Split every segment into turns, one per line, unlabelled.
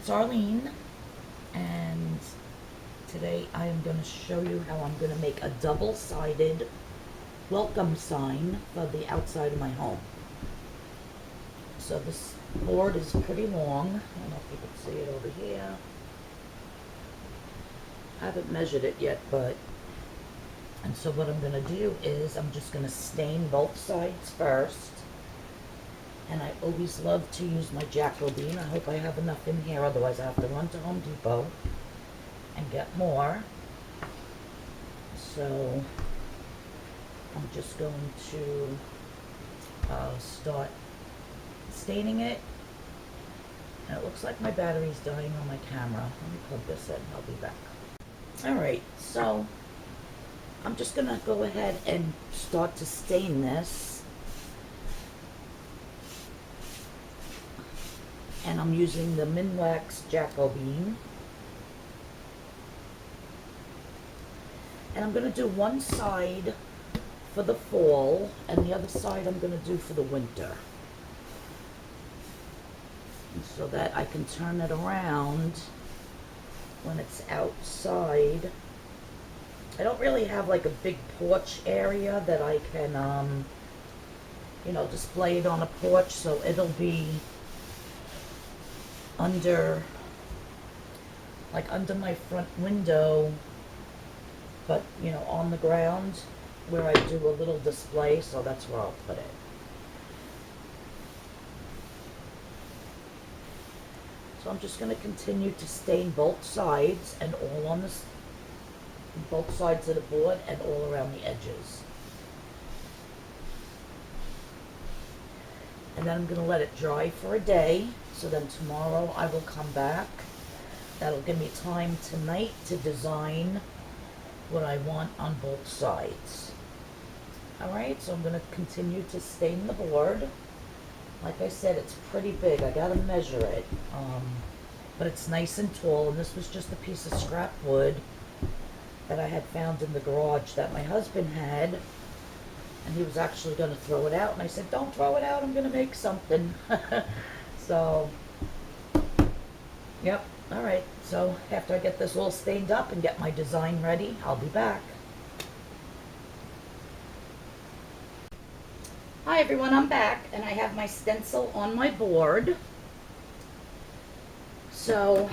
it's Arlene, and today I am going to show you how I'm going to make a double-sided welcome sign for the outside of my home. So this board is pretty long. I don't know if you can see it over here. I haven't measured it yet, and so what I'm going to do is I'm just going to stain both sides first. And I always love to use my Jacobean. I hope I have enough in here, otherwise I have to run to Home Depot and get more. So I'm just going to start staining it. And it looks like my battery's dying on my camera. Let me plug this in, I'll be back. Alright, so I'm just going to go ahead and start to stain this. And I'm using the minwax Jacobean. And I'm going to do one side for the fall, and the other side I'm going to do for the winter. And so that I can turn it around when it's outside. I don't really have like a big porch area that I can, display it on a porch, so it'll be under my front window, but on the ground where I do a little display, so that's where I'll put it. So I'm just going to continue to stain both sides and all on both sides of the board and all around the edges. And then I'm going to let it dry for a day. So then tomorrow I will come back. That'll give me time tonight to design what I want on both sides. Alright, so I'm going to continue to stain the board. Like I said, it's pretty big. I got to measure it. But it's nice and tall, and this was just a piece of scrap wood that I had found in the garage that my husband had. And he was actually going to throw it out, and I said, don't throw it out, I'm going to make something. So, yep, alright, so after I get this all stained up and get my design ready, I'll be back. Hi everyone, I'm back, and I have my stencil on my board. So,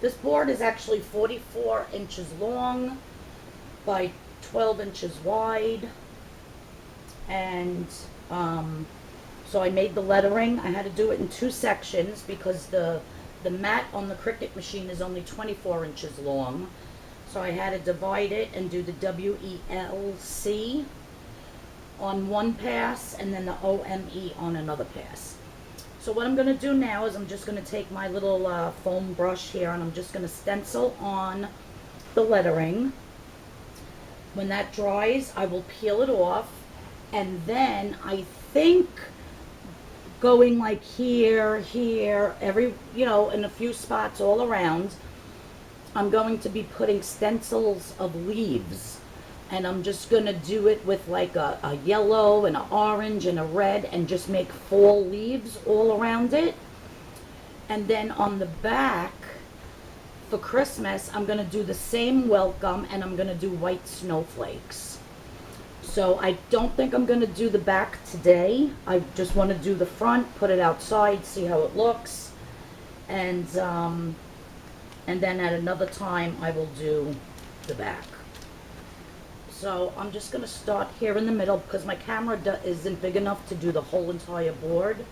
this board is actually 44 inches long by 12 inches wide. And so I made the lettering. I had to do it in two sections because the mat on the Cricut machine is only 24 inches long. So I had to divide it and do the WELC on one pass and then the OME on another pass. So what I'm going to do now is I'm just going to take my little foam brush here, and I'm just going to stencil on the lettering. When that dries, I will peel it off. And then I think going like here, every, in a few spots all around, I'm going to be putting stencils of leaves. And I'm just going to do it with like a yellow and an orange and a red, and just make fall leaves all around it. And then on the back, for Christmas, I'm going to do the same welcome, and I'm going to do white snowflakes. So I don't think I'm going to do the back today. I just want to do the front, put it outside, see how it looks. And then at another time I will do the back. So I'm just going to start here in the middle because my camera isn't big enough to do the whole entire board.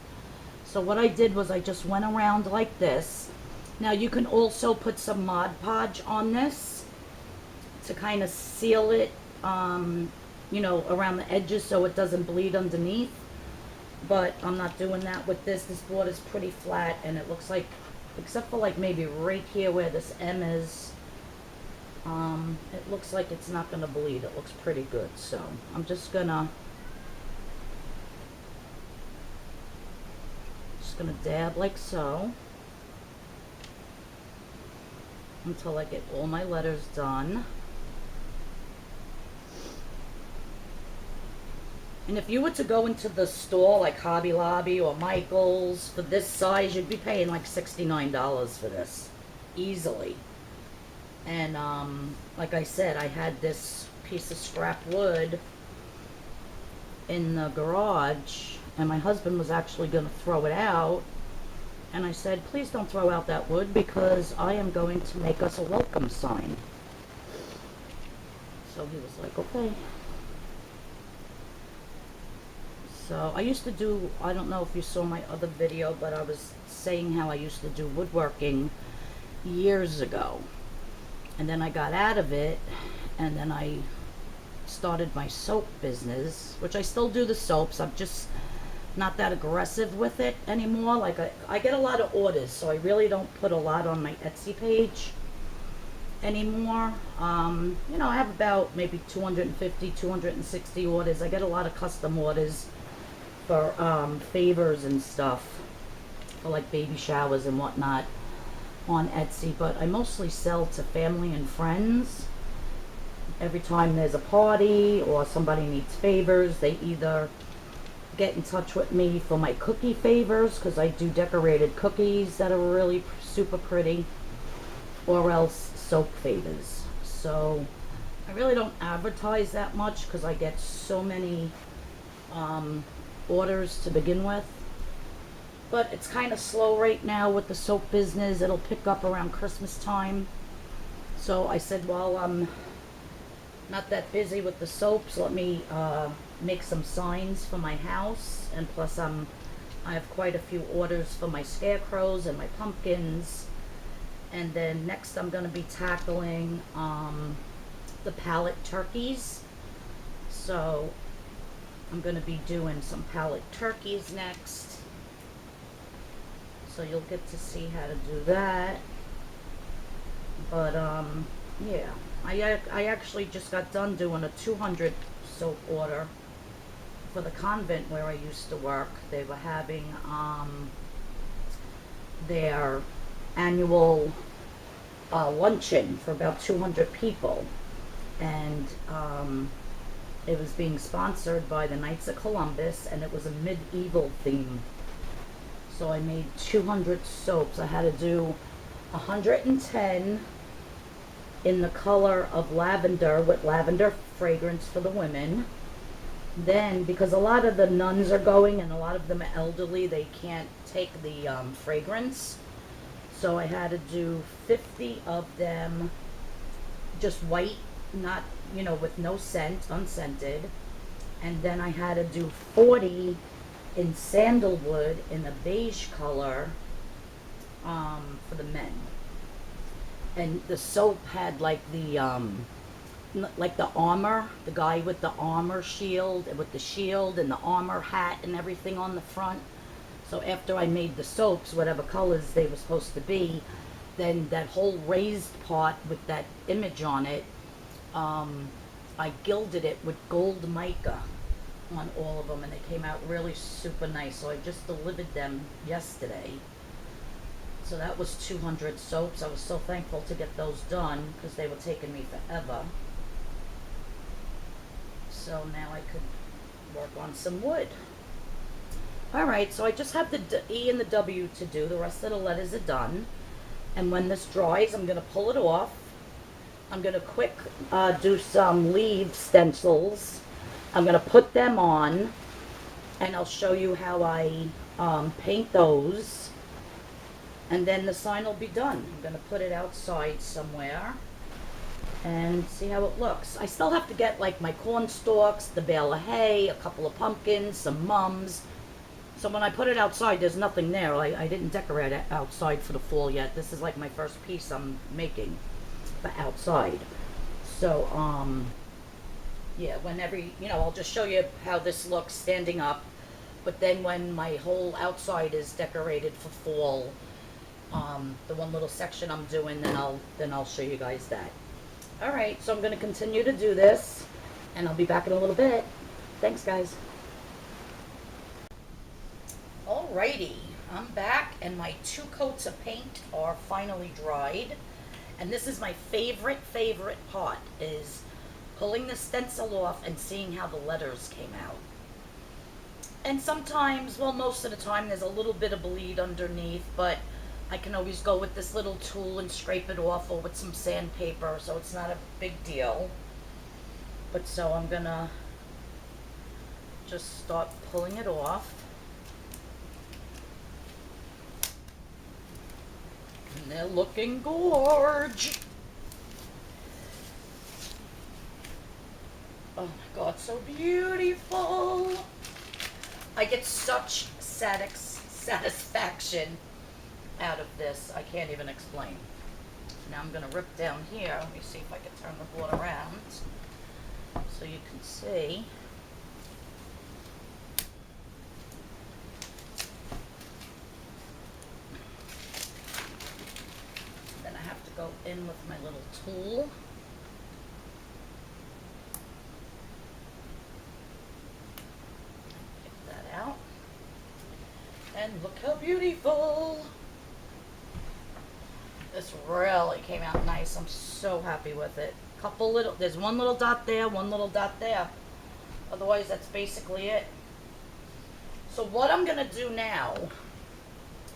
So what I did was I just went around like this. Now you can also put some Mod Podge on this to kind of seal it, around the edges so it doesn't bleed underneath. But I'm not doing that with this. This board is pretty flat, and it looks like, except for like maybe right here where this M is, it looks like it's not going to bleed. It looks pretty good. So I'm just gonna dab like so until I get all my letters done. And if you were to go into the store like Hobby Lobby or Michael's for this size, you'd be paying like $69 for this, easily. And like I said, I had this piece of scrap wood in the garage, and my husband was actually going to throw it out. And I said, please don't throw out that wood because I am going to make us a welcome sign. So he was like, okay. So I used to do, I don't know if you saw my other video, but I was saying how I used to do woodworking years ago. And then I got out of it, and then I started my soap business, which I still do the soaps. I'm just not that aggressive with it anymore. Like I get a lot of orders, so I really don't put a lot on my Etsy page anymore. You know, I have about maybe 250, 260 orders. I get a lot of custom orders for favors and stuff, for like baby showers and whatnot on Etsy, but I mostly sell to family and friends. Every time there's a party or somebody needs favors, they either get in touch with me for my cookie favors, because I do decorated cookies that are really super pretty, or else soap favors. So I really don't advertise that much because I get so many orders to begin with. But it's kind of slow right now with the soap business. It'll pick up around Christmas time. So I said, well, I'm not that busy with the soaps. Let me make some signs for my house. And plus I have quite a few orders for my scarecrows and my pumpkins. And then next I'm going to be tackling the pallet turkeys. So I'm going to be doing some pallet turkeys next. So you'll get to see how to do that. But yeah, I actually just got done doing a 200 soap order for the convent where I used to work. They were having their annual luncheon for about 200 people, and it was being sponsored by the Knights of Columbus, and it was a medieval theme. So I made 200 soaps. I had to do 110 in the color of lavender, with lavender fragrance for the women. Then, because a lot of the nuns are going and a lot of them are elderly, they can't take the fragrance. So I had to do 50 of them just white, not, you know, with no scent, unscented. And then I had to do 40 in sandalwood in a beige color for the men. And the soap had like the armor, the guy with the armor shield, with the shield and the armor hat and everything on the front. So after I made the soaps, whatever colors they were supposed to be, then that whole raised part with that image on it, I gilded it with gold mica on all of them, and they came out really super nice. So I just delivered them yesterday. So that was 200 soaps. I was so thankful to get those done because they were taking me forever. So now I could work on some wood. Alright, so I just have the E and the W to do. The rest of the letters are done. And when this dries, I'm going to pull it off. I'm going to quick do some leaf stencils. I'm going to put them on, and I'll show you how I paint those. And then the sign will be done. I'm going to put it outside somewhere and see how it looks. I still have to get like my corn stalks, the bale of hay, a couple of pumpkins, some mums. So when I put it outside, there's nothing there. I didn't decorate it outside for the fall yet. This is like my first piece I'm making for outside. So, yeah, whenever, you know, I'll just show you how this looks standing up. But then when my whole outside is decorated for fall, the one little section I'm doing, then I'll show you guys that. All right, so I'm going to continue to do this, and I'll be back in a little bit. Thanks, guys. Alrighty, I'm back, and my 2 coats of paint are finally dried. And this is my favorite part, is pulling the stencil off and seeing how the letters came out. And sometimes, well, most of the time, there's a little bit of bleed underneath, but I can always go with this little tool and scrape it off, or with some sandpaper, so it's not a big deal. But so I'm gonna just start pulling it off. And they're looking gorge. Oh my God, so beautiful. I get such satisfaction out of this. I can't even explain. Now I'm gonna rip down here. Let me see if I can turn the board around so you can see. Then I have to go in with my little tool. Out. And look how beautiful. This really came out nice. I'm so happy with it. There's one little dot there, one little dot there. Otherwise, that's basically it. So what I'm gonna do now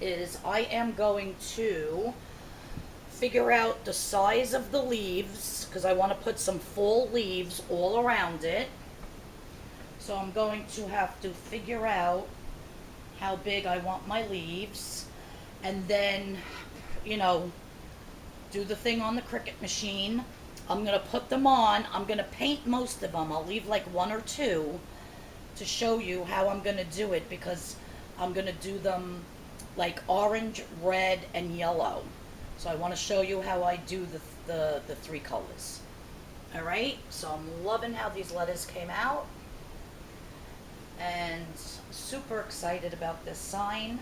is I am going to figure out the size of the leaves, because I want to put some fall leaves all around it. So I'm going to have to figure out how big I want my leaves, and then, you know, do the thing on the Cricut machine. I'm going to put them on. I'm going to paint most of them. I'll leave like one or two to show you how I'm going to do it, because I'm going to do them like orange, red, and yellow. So I want to show you how I do the three colors. All right, so I'm loving how these letters came out. And super excited about this sign.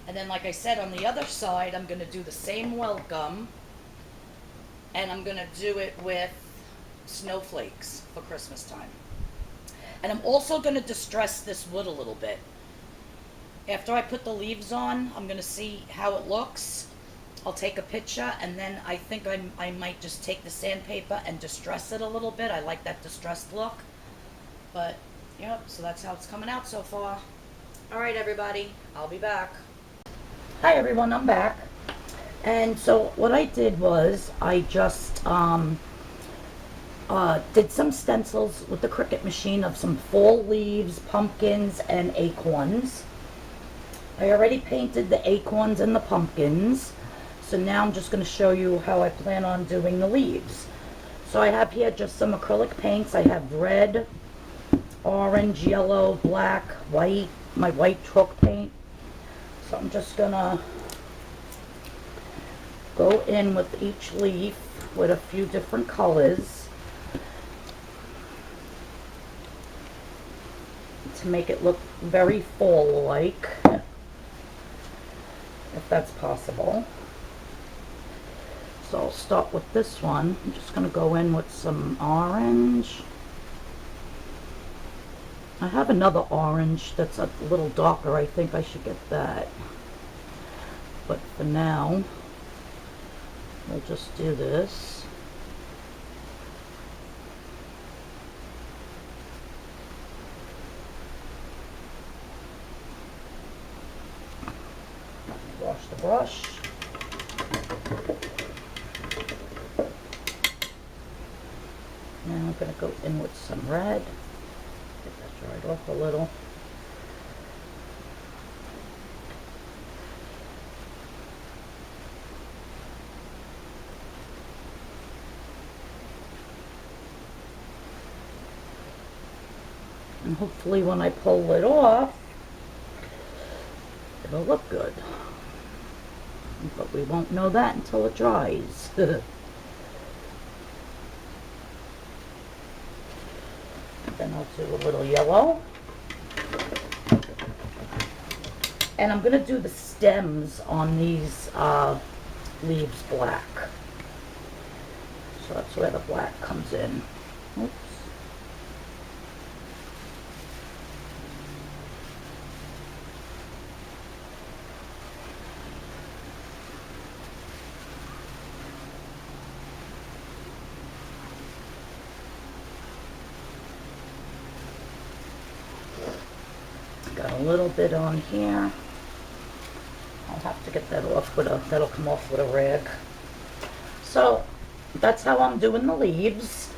And then, like I said, on the other side, I'm going to do the same welcome, and I'm going to do it with snowflakes for Christmas time. And I'm also going to distress this wood a little bit. After I put the leaves on, I'm going to see how it looks. I'll take a picture, and then I think I might just take the sandpaper and distress it a little bit. I like that distressed look. But yep, so that's how it's coming out so far. All right, everybody, I'll be back. Hi, everyone, I'm back. And so what I did was I just did some stencils with the Cricut machine of some fall leaves, pumpkins, and acorns. I already painted the acorns and the pumpkins. So now I'm just going to show you how I plan on doing the leaves. So I have here just some acrylic paints. I have red, orange, yellow, black, white, my white chalk paint. So I'm just gonna go in with each leaf with a few different colors to make it look very fall-like, if that's possible. So I'll start with this one. I'm just gonna go in with some orange. I have another orange that's a little darker. I think I should get that. But for now, we'll just do this. Wash the brush. Now I'm going to go in with some red. Get that dried off a little. And hopefully when I pull it off, it'll look good. But we won't know that until it dries. Then I'll do a little yellow. And I'm going to do the stems on these leaves black. So that's where the black comes in. Oops. Got a little bit on here. I'll have to get that off with a, that'll come off with a rag. So that's how I'm doing the leaves.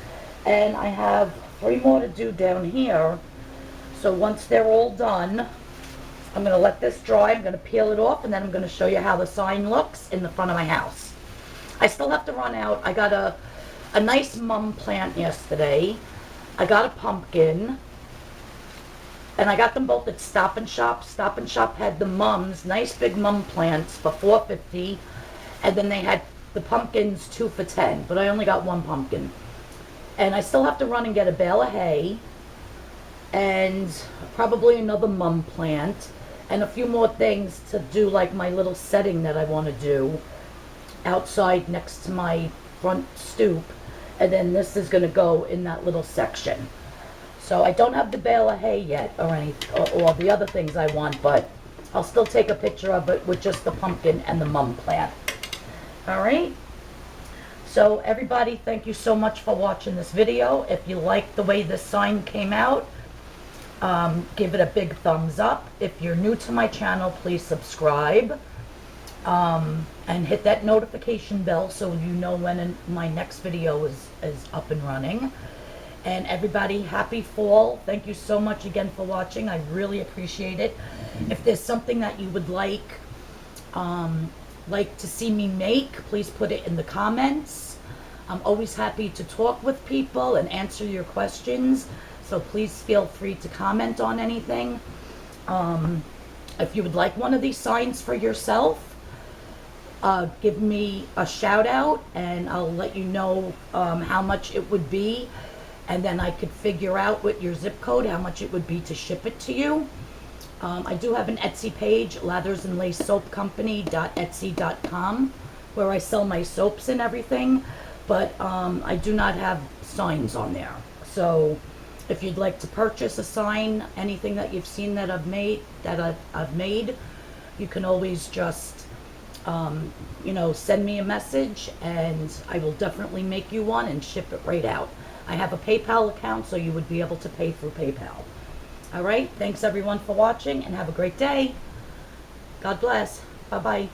And I have 3 more to do down here. So once they're all done, I'm going to let this dry. I'm going to peel it off, and then I'm going to show you how the sign looks in the front of my house. I still have to run out. I got a nice mum plant yesterday. I got a pumpkin. And I got them both at Stop and Shop. Stop and Shop had the mums, nice big mum plants for $4.50. And then they had the pumpkins 2 for $10. But I only got 1 pumpkin. And I still have to run and get a bale of hay. And probably another mum plant. And a few more things to do, like my little setting that I want to do outside next to my front stoop. And then this is going to go in that little section. So I don't have the bale of hay yet or the other things I want, but I'll still take a picture of it with just the pumpkin and the mum plant. All right. So everybody, thank you so much for watching this video. If you like the way this sign came out, give it a big thumbs up. If you're new to my channel, please subscribe and hit that notification bell so you know when my next video is up and running. And everybody, happy fall. Thank you so much again for watching. I really appreciate it. If there's something that you would like to see me make, please put it in the comments. I'm always happy to talk with people and answer your questions. So please feel free to comment on anything. If you would like one of these signs for yourself, give me a shout out and I'll let you know how much it would be. And then I could figure out with your zip code how much it would be to ship it to you. I do have an Etsy page, lathersandlacesoapcompany.etsy.com, where I sell my soaps and everything. But I do not have signs on there. So if you'd like to purchase a sign, anything that you've seen that I've made, you can always just, send me a message and I will definitely make you one and ship it right out. I have a PayPal account, so you would be able to pay through PayPal. All right. Thanks everyone for watching and have a great day. God bless. Bye-bye.